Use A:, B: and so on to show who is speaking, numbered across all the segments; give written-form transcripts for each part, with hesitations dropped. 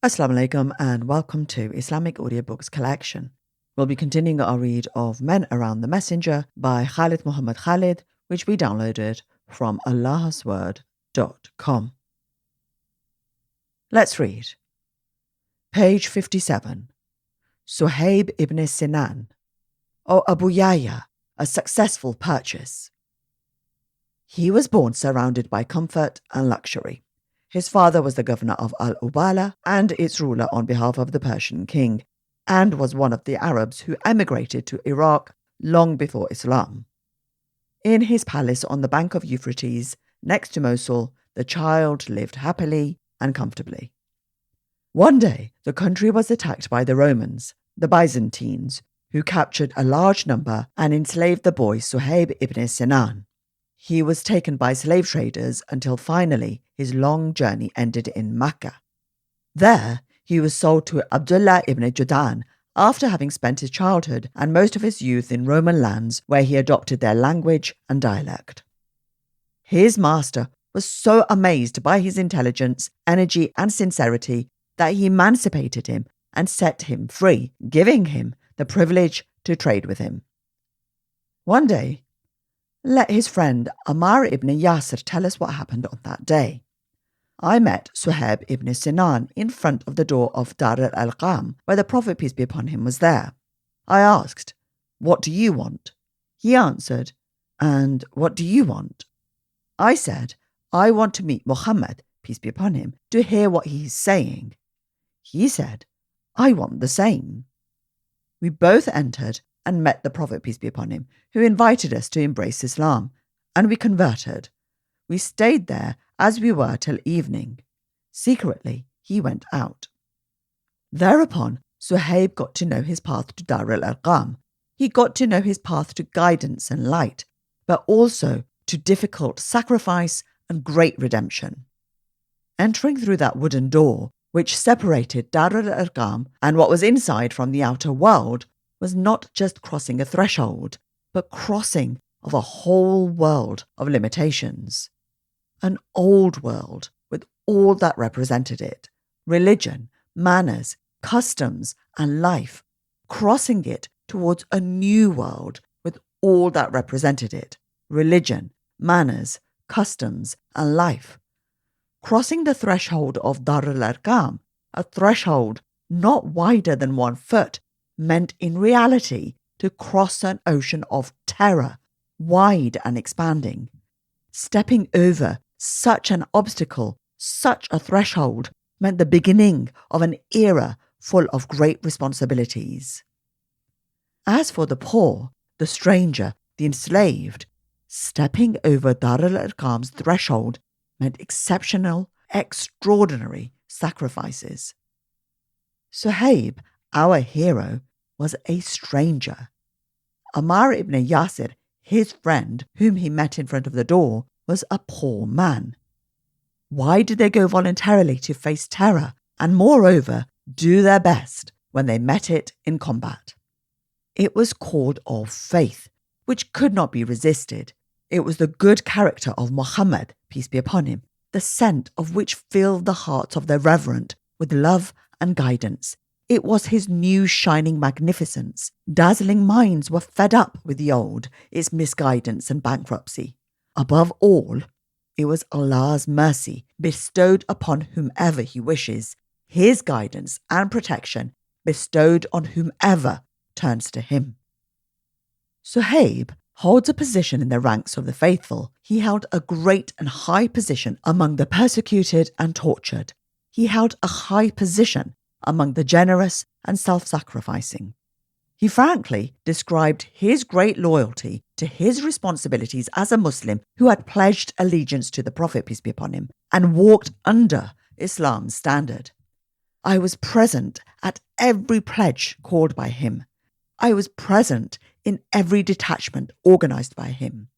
A: Assalamu alaikum and welcome to Islamic Audiobooks collection. We'll be continuing our read of Men Around the Messenger by Khalid Muhammad Khalid, which we downloaded from AllahsWord.com. Let's read. Page 57. Suhaib ibn Sinaan, or Abu Yahya, a successful purchase. He was born surrounded by comfort and luxury. His father was the governor of Al-Ubala and its ruler on behalf of the Persian king, and was one of the Arabs who emigrated to Iraq long before Islam. In his palace on the bank of Euphrates, next to Mosul, the child lived happily and comfortably. One day, the country was attacked by the Romans, the Byzantines, who captured a large number and enslaved the boy Suhaib ibn Sinaan. He was taken by slave traders until finally his long journey ended in Makkah. There, he was sold to Abd Allah ibn Jud'aan after having spent his childhood and most of his youth in Roman lands where he adopted their language and dialect. His master was so amazed by his intelligence, energy, and sincerity that he emancipated him and set him free, giving him the privilege to trade with him. One day, let his friend Ammar ibn Yasir tell us what happened on that day. I met Suhaib ibn Sinaan in front of the door of Dar al-Arqam, where the Prophet, peace be upon him, was there. I asked, "What do you want?" He answered, "And what do you want?" I said, "I want to meet Muhammad, peace be upon him, to hear what he is saying." He said, "I want the same." We both entered and met the Prophet, peace be upon him, who invited us to embrace Islam, and we converted. We stayed there as we were till evening. Secretly, he went out. Thereupon, Suhaib got to know his path to Dar al-Arqam. He got to know his path to guidance and light, but also to difficult sacrifice and great redemption. Entering through that wooden door, which separated Dar al-Arqam and what was inside from the outer world, was not just crossing a threshold, but crossing of a whole world of limitations. An old world with all that represented it, religion, manners, customs, and life, crossing it towards a new world with all that represented it, religion, manners, customs, and life. Crossing the threshold of Dar al-Arqam, a threshold not wider than 1 foot, meant in reality to cross an ocean of terror, wide and expanding. Stepping over such an obstacle, such a threshold, meant the beginning of an era full of great responsibilities. As for the poor, the stranger, the enslaved, stepping over Dar al-Arqam's threshold meant exceptional, extraordinary sacrifices. Suhaib, our hero, was a stranger. Ammar ibn Yasir, his friend, whom he met in front of the door, was a poor man. Why did they go voluntarily to face terror and, moreover, do their best when they met it in combat? It was called of faith, which could not be resisted. It was the good character of Muhammad, peace be upon him, the scent of which filled the hearts of their reverent with love and guidance. It was his new shining magnificence. Dazzling minds were fed up with the old, its misguidance and bankruptcy. Above all, it was Allah's mercy bestowed upon whomever he wishes, his guidance and protection bestowed on whomever turns to him. Suhaib holds a position in the ranks of the faithful. He held a great and high position among the persecuted and tortured. He held a high position among the generous and self-sacrificing. He frankly described his great loyalty to his responsibilities as a Muslim who had pledged allegiance to the Prophet, peace be upon him, and walked under Islam's standard. I was present at every pledge called by him. I was present in every detachment organized by him.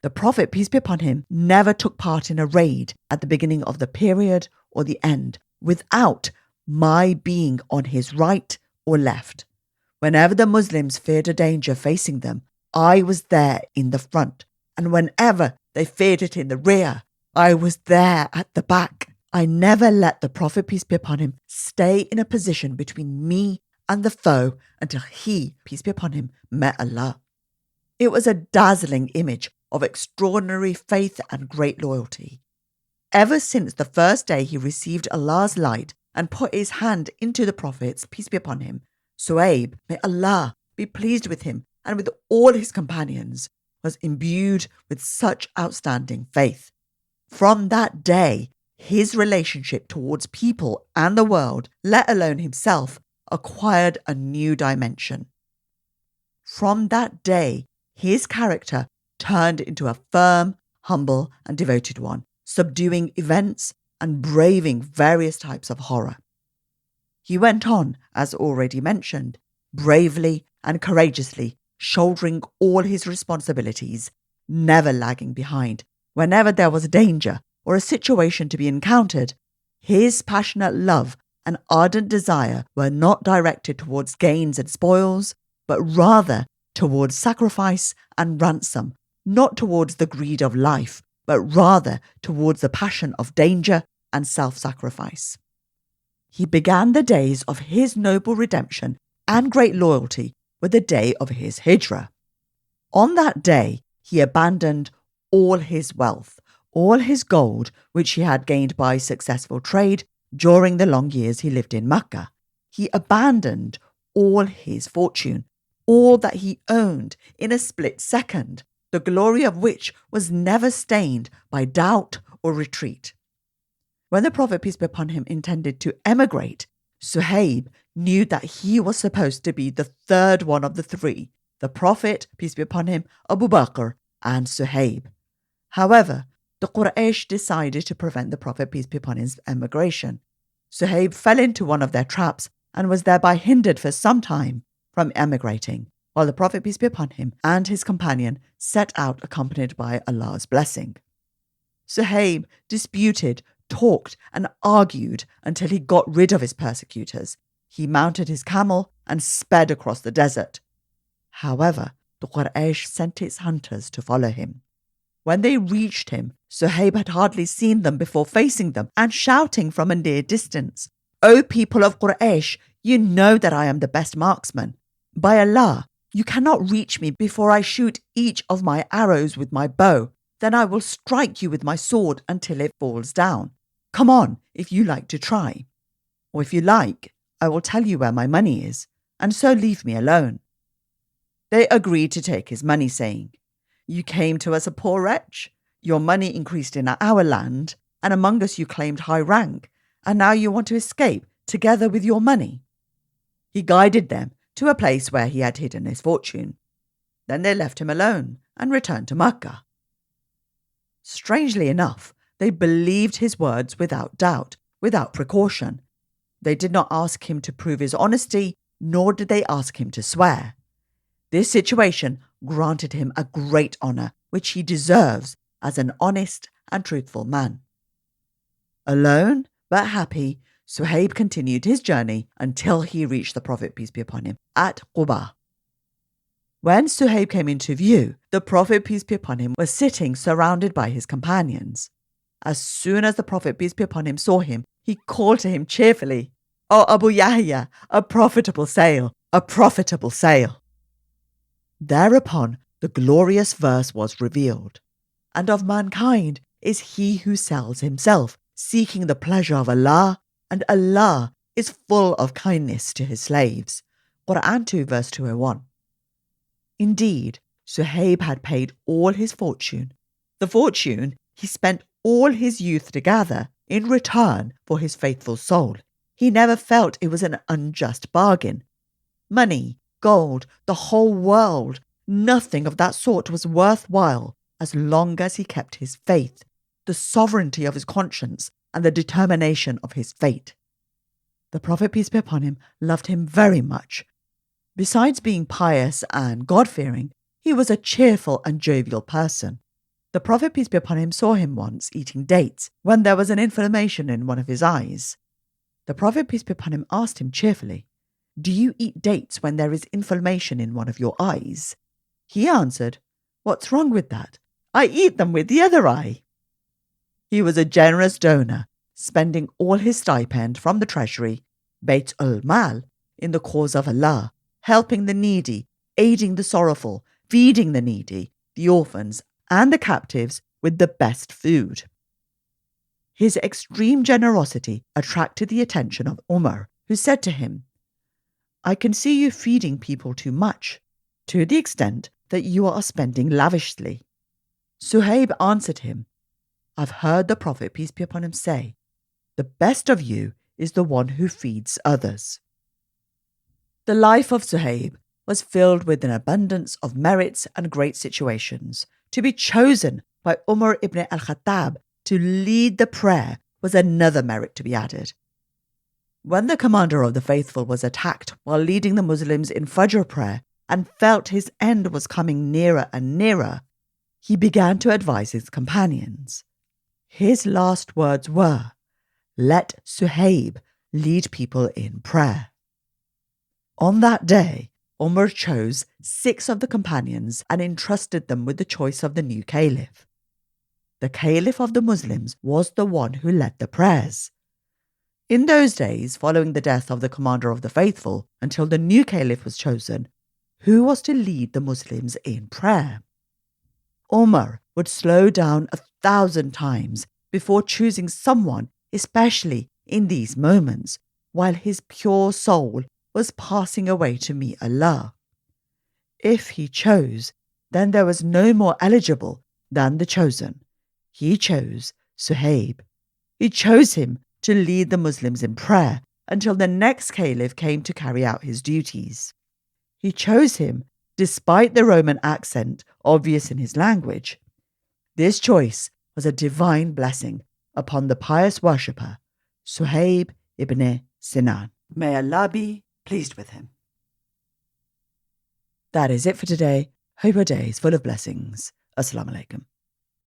A: The Prophet, peace be upon him, never took part in a raid at the beginning of the period or the end without my being on his right or left. Whenever the Muslims feared a danger facing them, I was there in the front, and whenever they feared it in the rear, I was there at the back, I never let the Prophet, peace be upon him, stay in a position between me and the foe until he, peace be upon him, met Allah. It was a dazzling image of extraordinary faith and great loyalty. Ever since the first day he received Allah's light and put his hand into the Prophet's, peace be upon him, Suhaib, may Allah be pleased with him and with all his companions, was imbued with such outstanding faith. From that day, his relationship towards people and the world, let alone himself, acquired a new dimension. From that day, his character turned into a firm, humble, and devoted one, subduing events and braving various types of horror. He went on, as already mentioned, bravely and courageously, shouldering all his responsibilities, never lagging behind. Whenever there was danger or a situation to be encountered, his passionate love and ardent desire were not directed towards gains and spoils, but rather towards sacrifice and ransom, not towards the greed of life, but rather towards the passion of danger and self-sacrifice. He began the days of his noble redemption and great loyalty with the day of his hijrah. On that day, he abandoned all his wealth, all his gold, which he had gained by successful trade during the long years he lived in Makkah. He abandoned all his fortune, all that he owned in a split second, the glory of which was never stained by doubt or retreat. When the Prophet, peace be upon him, intended to emigrate, Suhaib knew that he was supposed to be the third one of the three, the Prophet, peace be upon him, Abu Bakr, and Suhaib. However, the Quraysh decided to prevent the Prophet, peace be upon his emigration. Suhaib fell into one of their traps and was thereby hindered for some time from emigrating, while the Prophet, peace be upon him, and his companion set out accompanied by Allah's blessing. Suhaib disputed, talked and argued until he got rid of his persecutors. He mounted his camel and sped across the desert. However, the Quraysh sent its hunters to follow him. When they reached him, Suhaib had hardly seen them before facing them and shouting from a near distance, "O people of Quraysh, you know that I am the best marksman. By Allah, you cannot reach me before I shoot each of my arrows with my bow. Then I will strike you with my sword until it falls down. Come on, if you like to try. Or if you like, I will tell you where my money is, and so leave me alone." They agreed to take his money, saying, "You came to us a poor wretch. Your money increased in our land, and among us you claimed high rank, and now you want to escape together with your money." He guided them to a place where he had hidden his fortune. Then they left him alone and returned to Makkah. Strangely enough, they believed his words without doubt, without precaution. They did not ask him to prove his honesty, nor did they ask him to swear. This situation granted him a great honour, which he deserves as an honest and truthful man. Alone, but happy, Suhaib continued his journey until he reached the Prophet, peace be upon him, at Quba. When Suhaib came into view, the Prophet, peace be upon him, was sitting surrounded by his companions. As soon as the Prophet, peace be upon him, saw him, he called to him cheerfully, "O Abu Yahya, a profitable sale, a profitable sale." Thereupon the glorious verse was revealed. "And of mankind is he who sells himself, seeking the pleasure of Allah, and Allah is full of kindness to his slaves." Quran 2 verse 201. Indeed, Suhaib had paid all his fortune. The fortune he spent all his youth to gather in return for his faithful soul. He never felt it was an unjust bargain. Money, gold, the whole world, nothing of that sort was worthwhile as long as he kept his faith, the sovereignty of his conscience, and the determination of his fate. The Prophet, peace be upon him, loved him very much. Besides being pious and God-fearing, he was a cheerful and jovial person. The Prophet, peace be upon him, saw him once eating dates when there was an inflammation in one of his eyes. The Prophet, peace be upon him, asked him cheerfully, "Do you eat dates when there is inflammation in one of your eyes?" He answered, "What's wrong with that? I eat them with the other eye." He was a generous donor, spending all his stipend from the treasury, Bayt al-Mal, in the cause of Allah, helping the needy, aiding the sorrowful, feeding the needy, the orphans, and the captives with the best food. His extreme generosity attracted the attention of Umar, who said to him, "I can see you feeding people too much, to the extent that you are spending lavishly." Suhaib answered him, "I've heard the Prophet, peace be upon him, say, 'The best of you is the one who feeds others.'" The life of Suhaib was filled with an abundance of merits and great situations. To be chosen by Umar ibn al-Khattab to lead the prayer was another merit to be added. When the commander of the faithful was attacked while leading the Muslims in Fajr prayer and felt his end was coming nearer and nearer, he began to advise his companions. His last words were, "Let Suhaib lead people in prayer." On that day, Umar chose 6 of the companions and entrusted them with the choice of the new caliph. The caliph of the Muslims was the one who led the prayers. In those days, following the death of the commander of the faithful, until the new caliph was chosen, who was to lead the Muslims in prayer? Umar would slow down 1,000 times before choosing someone, especially in these moments, while his pure soul was passing away to meet Allah. If he chose, then there was no more eligible than the chosen. He chose Suhaib. He chose him to lead the Muslims in prayer until the next caliph came to carry out his duties. He chose him despite the Roman accent obvious in his language. This choice was a divine blessing upon the pious worshipper, Suhaib ibn Sinaan. May Allah be pleased with him. That is it for today. Hope your day is full of blessings. Assalamu alaikum.